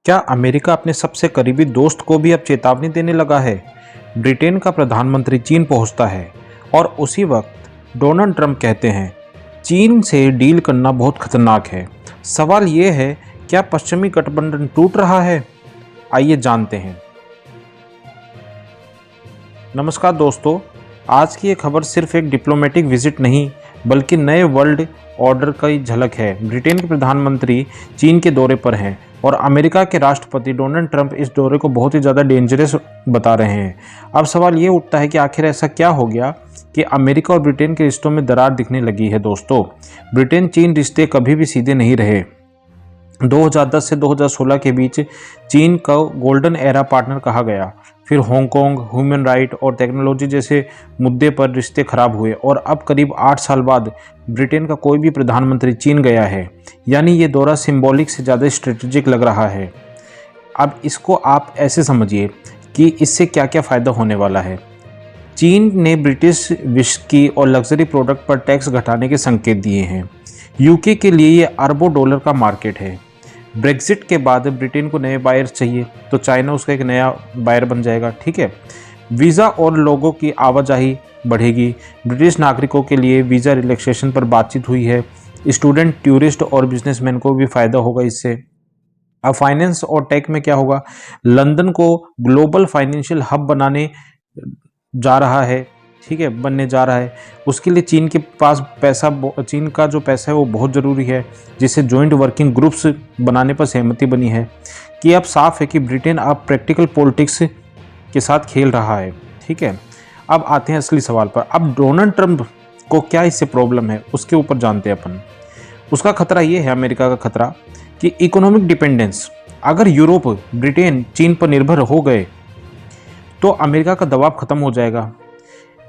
क्या अमेरिका अपने सबसे करीबी दोस्त को भी अब चेतावनी देने लगा है? ब्रिटेन का प्रधानमंत्री चीन पहुंचता है और उसी वक्त डोनाल्ड ट्रंप कहते हैं चीन से डील करना बहुत खतरनाक है। सवाल ये है, क्या पश्चिमी गठबंधन टूट रहा है? आइए जानते हैं। नमस्कार दोस्तों, आज की ये खबर सिर्फ एक डिप्लोमेटिक विजिट नहीं बल्कि नए वर्ल्ड ऑर्डर की झलक है। ब्रिटेन के प्रधानमंत्री चीन के दौरे पर हैं और अमेरिका के राष्ट्रपति डोनाल्ड ट्रंप इस दौरे को बहुत ही ज़्यादा डेंजरस बता रहे हैं। अब सवाल ये उठता है कि आखिर ऐसा क्या हो गया कि अमेरिका और ब्रिटेन के रिश्तों में दरार दिखने लगी है। दोस्तों, ब्रिटेन चीन रिश्ते कभी भी सीधे नहीं रहे। 2010 से 2016 के बीच चीन को गोल्डन एरा पार्टनर कहा गया। फिर हांगकांग, ह्यूमन राइट और टेक्नोलॉजी जैसे मुद्दे पर रिश्ते खराब हुए और अब करीब 8 साल बाद ब्रिटेन का कोई भी प्रधानमंत्री चीन गया है। यानी ये दौरा सिंबॉलिक से ज़्यादा स्ट्रेटेजिक लग रहा है। अब इसको आप ऐसे समझिए कि इससे क्या क्या फ़ायदा होने वाला है। चीन ने ब्रिटिश विस्की और लग्जरी प्रोडक्ट पर टैक्स घटाने के संकेत दिए हैं। यूके के लिए ये अरबों डॉलर का मार्केट है। ब्रेक्जिट के बाद ब्रिटेन को नए बायर्स चाहिए तो चाइना उसका एक नया बायर बन जाएगा। ठीक है, वीज़ा और लोगों की आवाजाही बढ़ेगी। ब्रिटिश नागरिकों के लिए वीज़ा रिलैक्सेशन पर बातचीत हुई है। स्टूडेंट, टूरिस्ट और बिजनेसमैन को भी फ़ायदा होगा इससे। अब फाइनेंस और टेक में क्या होगा? लंदन को ग्लोबल फाइनेंशियल हब बनाने जा रहा है। ठीक है, बनने जा रहा है। उसके लिए चीन के पास चीन का जो पैसा है वो बहुत ज़रूरी है, जिससे जॉइंट वर्किंग ग्रुप्स बनाने पर सहमति बनी है। कि अब साफ है कि ब्रिटेन अब प्रैक्टिकल पॉलिटिक्स के साथ खेल रहा है। ठीक है, अब आते हैं असली सवाल पर। अब डोनाल्ड ट्रंप को क्या इससे प्रॉब्लम है, उसके ऊपर जानते हैं अपन। उसका खतरा ये है, अमेरिका का खतरा, कि इकोनॉमिक डिपेंडेंस। अगर यूरोप, ब्रिटेन चीन पर निर्भर हो गए तो अमेरिका का दबाव खत्म हो जाएगा।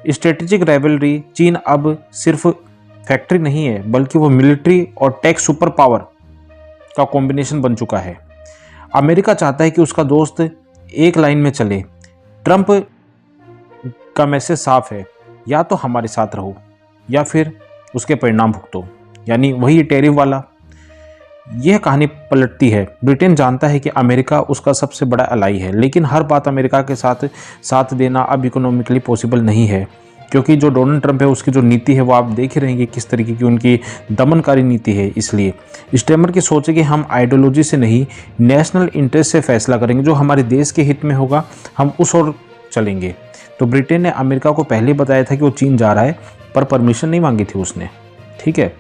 स्ट्रेटेजिक राइवलरी, चीन अब सिर्फ फैक्ट्री नहीं है बल्कि वो मिलिट्री और टेक सुपर पावर का कॉम्बिनेशन बन चुका है। अमेरिका चाहता है कि उसका दोस्त एक लाइन में चले। ट्रंप का मैसेज साफ है, या तो हमारे साथ रहो या फिर उसके परिणाम भुगतो, यानी वही टैरिफ वाला। यह कहानी पलटती है। ब्रिटेन जानता है कि अमेरिका उसका सबसे बड़ा अलाई है, लेकिन हर बात अमेरिका के साथ देना अब इकोनॉमिकली पॉसिबल नहीं है, क्योंकि जो डोनाल्ड ट्रंप है उसकी जो नीति है वो आप देख ही रहेंगे किस तरीके की उनकी दमनकारी नीति है। इसलिए स्टेमर की सोच है कि हम आइडियोलॉजी से नहीं, नेशनल इंटरेस्ट से फैसला करेंगे। जो हमारे देश के हित में होगा हम उस ओर चलेंगे। तो ब्रिटेन ने अमेरिका को पहले बताया था कि वो चीन जा रहा है, पर परमिशन नहीं मांगी थी उसने। ठीक है,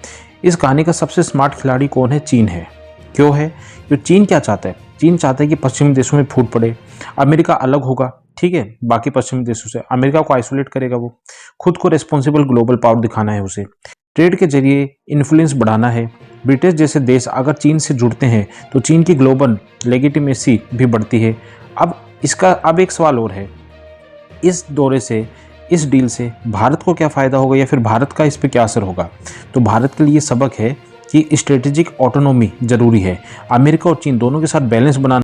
इस कहानी का सबसे स्मार्ट खिलाड़ी कौन है? चीन है। क्यों है? तो चीन क्या चाहता है? चीन चाहता है कि पश्चिमी देशों में फूट पड़े, अमेरिका अलग होगा। ठीक है, बाकी पश्चिमी देशों से अमेरिका को आइसोलेट करेगा। वो खुद को रिस्पॉन्सिबल ग्लोबल पावर दिखाना है उसे। ट्रेड के जरिए इन्फ्लुएंस बढ़ाना है। ब्रिटेन जैसे देश अगर चीन से जुड़ते हैं तो चीन की ग्लोबल लेजिटिमेसी भी बढ़ती है। अब एक सवाल और है, इस दौरे से, इस डील से भारत को क्या फ़ायदा होगा या फिर भारत का इस पे क्या असर होगा? तो भारत के लिए सबक है कि स्ट्रेटेजिक ऑटोनॉमी ज़रूरी है। अमेरिका और चीन दोनों के साथ बैलेंस बनाना